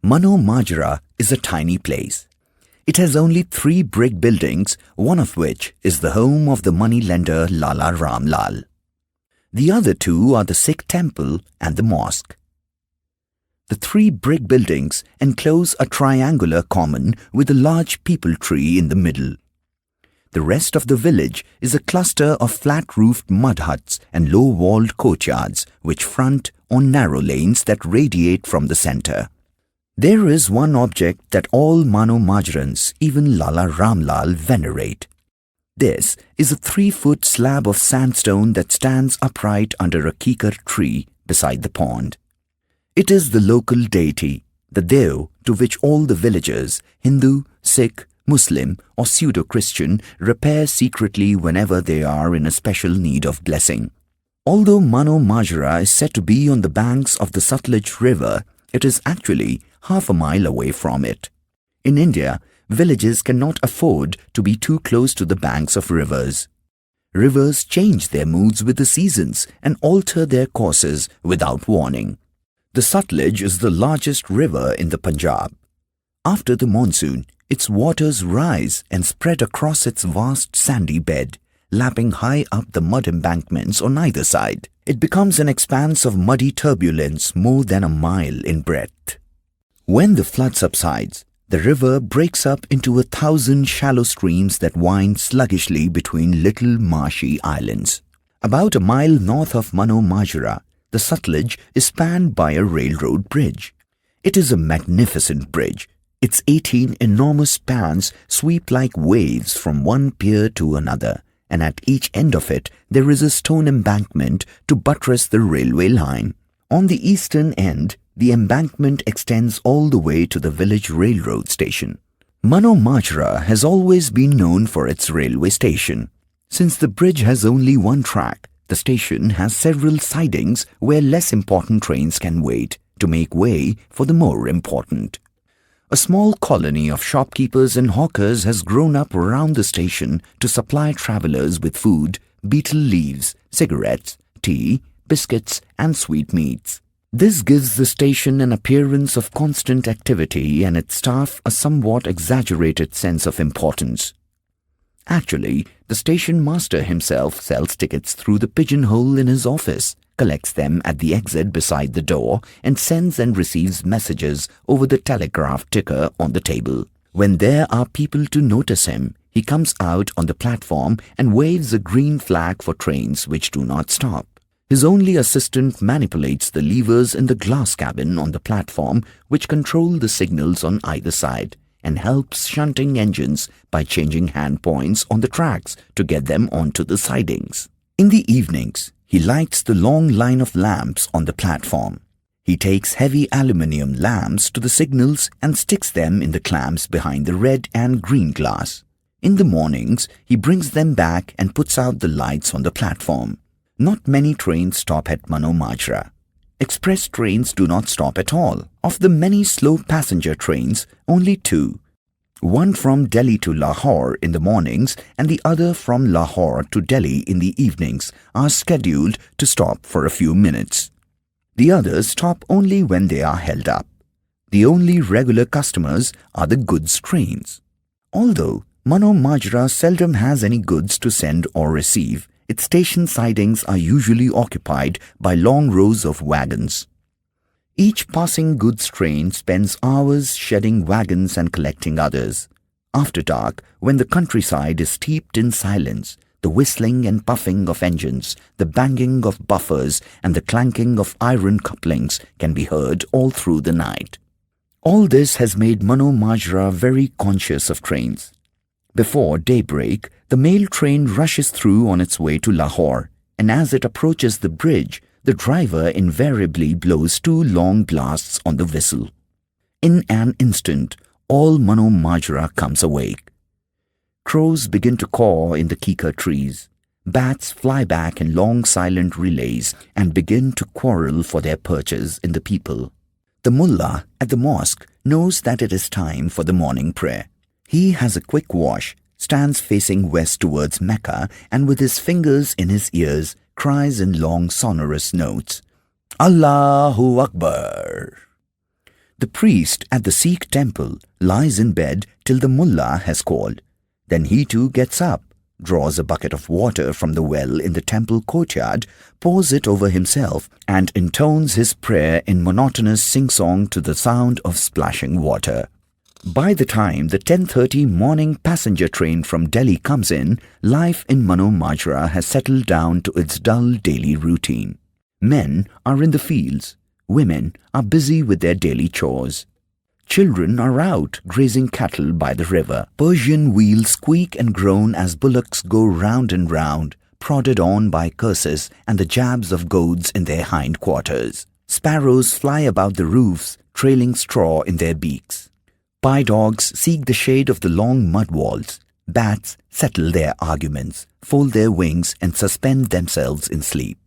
Mano Majra is a tiny place. It has only 3 brick buildings, one of which is the home of the money-lender Lala Ram Lal. The other 2 are the Sikh temple and the mosque. The 3 brick buildings enclose a triangular common with a large peepal tree in the middle. The rest of the village is a cluster of flat-roofed mud huts and low-walled courtyards which front on narrow lanes that radiate from the center. There is one object that all Mano Majrans, even Lala Ram Lal, venerate. This is a 3-foot slab of sandstone that stands upright under a kikar tree beside the pond. It is the local deity, the Deo, to which all the villagers, Hindu, Sikh, Muslim or pseudo-Christian, repair secretly whenever they are in a special need of blessing. Although Mano Majra is said to be on the banks of the Sutlej River, it is actually half a mile away from it. In India, villages cannot afford to be too close to the banks of rivers. Rivers change their moods with the seasons and alter their courses without warning. The Sutlej is the largest river in the Punjab. After the monsoon, its waters rise and spread across its vast sandy bed, lapping high up the mud embankments on either side. It becomes an expanse of muddy turbulence more than a mile in breadth. When the flood subsides, the river breaks up into 1,000 shallow streams that wind sluggishly between little marshy islands. About a mile north of Mano Majra, the Sutlej is spanned by a railroad bridge. It is a magnificent bridge. Its 18 enormous spans sweep like waves from one pier to another, and at each end of it there is a stone embankment to buttress the railway line. On the eastern end, the embankment extends all the way to the village railroad station. Mano Majra has always been known for its railway station. Since the bridge has only one track, the station has several sidings where less important trains can wait to make way for the more important. A small colony of shopkeepers and hawkers has grown up around the station to supply travelers with food, betel leaves, cigarettes, tea, biscuits and sweetmeats. This gives the station an appearance of constant activity and its staff a somewhat exaggerated sense of importance. Actually, the station master himself sells tickets through the pigeonhole in his office, collects them at the exit beside the door, and sends and receives messages over the telegraph ticker on the table. When there are people to notice him, he comes out on the platform and waves a green flag for trains which do not stop. His only assistant manipulates the levers in the glass cabin on the platform which control the signals on either side, and helps shunting engines by changing hand points on the tracks to get them onto the sidings. In the evenings, he lights the long line of lamps on the platform. He takes heavy aluminium lamps to the signals and sticks them in the clamps behind the red and green glass. In the mornings, he brings them back and puts out the lights on the platform. Not many trains stop at Mano Majra. Express trains do not stop at all. Of the many slow passenger trains, only 2, one from Delhi to Lahore in the mornings and the other from Lahore to Delhi in the evenings, are scheduled to stop for a few minutes. The others stop only when they are held up. The only regular customers are the goods trains. Although Mano Majra seldom has any goods to send or receive, its station sidings are usually occupied by long rows of wagons. Each passing goods train spends hours shedding wagons and collecting others. After dark, when the countryside is steeped in silence, the whistling and puffing of engines, the banging of buffers and the clanking of iron couplings can be heard all through the night. All this has made Mano Majra very conscious of trains. Before daybreak, the mail train rushes through on its way to Lahore, and as it approaches the bridge, the driver invariably blows 2 long blasts on the whistle. In an instant, all Mano Majra comes awake. Crows begin to caw in the kikar trees. Bats fly back in long silent relays and begin to quarrel for their perches in the peepal. The mullah at the mosque knows that it is time for the morning prayer. He has a quick wash, stands facing west towards Mecca, and with his fingers in his ears, cries in long sonorous notes, Allahu Akbar. The priest at the Sikh temple lies in bed till the mullah has called. Then he too gets up, draws a bucket of water from the well in the temple courtyard, pours it over himself, and intones his prayer in monotonous sing-song to the sound of splashing water. By the time the 10:30 morning passenger train from Delhi comes in, life in Mano Majra has settled down to its dull daily routine. Men are in the fields. Women are busy with their daily chores. Children are out grazing cattle by the river. Persian wheels squeak and groan as bullocks go round and round, prodded on by curses and the jabs of goads in their hindquarters. Sparrows fly about the roofs, trailing straw in their beaks. Pie dogs seek the shade of the long mud walls. Bats settle their arguments, fold their wings, and suspend themselves in sleep.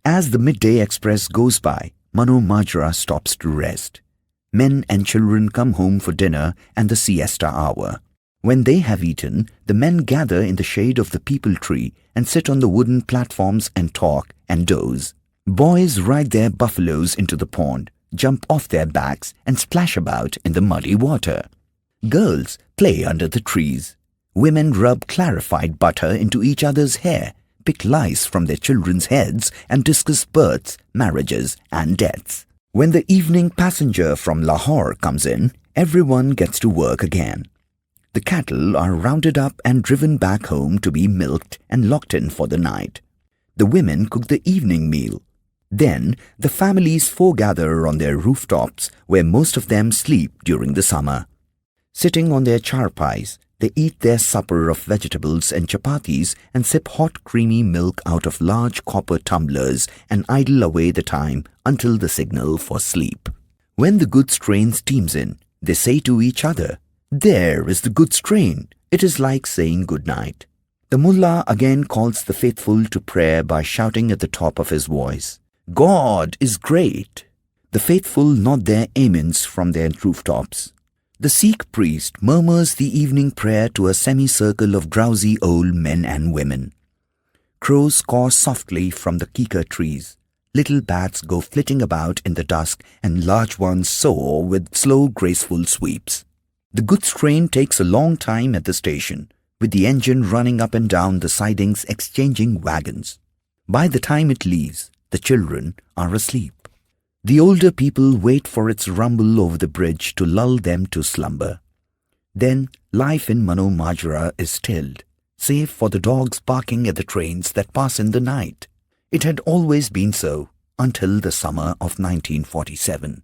As the midday express goes by, Mano Majra stops to rest. Men and children come home for dinner and the siesta hour. When they have eaten, the men gather in the shade of the peepal tree and sit on the wooden platforms and talk and doze. Boys ride their buffaloes into the pond, jump off their backs and splash about in the muddy water. Girls play under the trees. Women rub clarified butter into each other's hair, pick lice from their children's heads, and discuss births, marriages, and deaths. When the evening passenger from Lahore comes in, everyone gets to work again. The cattle are rounded up and driven back home to be milked and locked in for the night. The women cook the evening meal. Then the families foregather on their rooftops, where most of them sleep during the summer. Sitting on their charpais, they eat their supper of vegetables and chapatis and sip hot creamy milk out of large copper tumblers and idle away the time until the signal for sleep. When the goods train steams in, they say to each other, "There is the goods train." It is like saying good night. The mullah again calls the faithful to prayer by shouting at the top of his voice, "God is great." The faithful nod their amens from their rooftops. The Sikh priest murmurs the evening prayer to a semicircle of drowsy old men and women. Crows caw softly from the kikar trees. Little bats go flitting about in the dusk, and large ones soar with slow, graceful sweeps. The goods train takes a long time at the station, with the engine running up and down the sidings exchanging wagons. By the time it leaves, the children are asleep. The older people wait for its rumble over the bridge to lull them to slumber. Then life in Mano Majra is stilled, save for the dogs barking at the trains that pass in the night. It had always been so until the summer of 1947.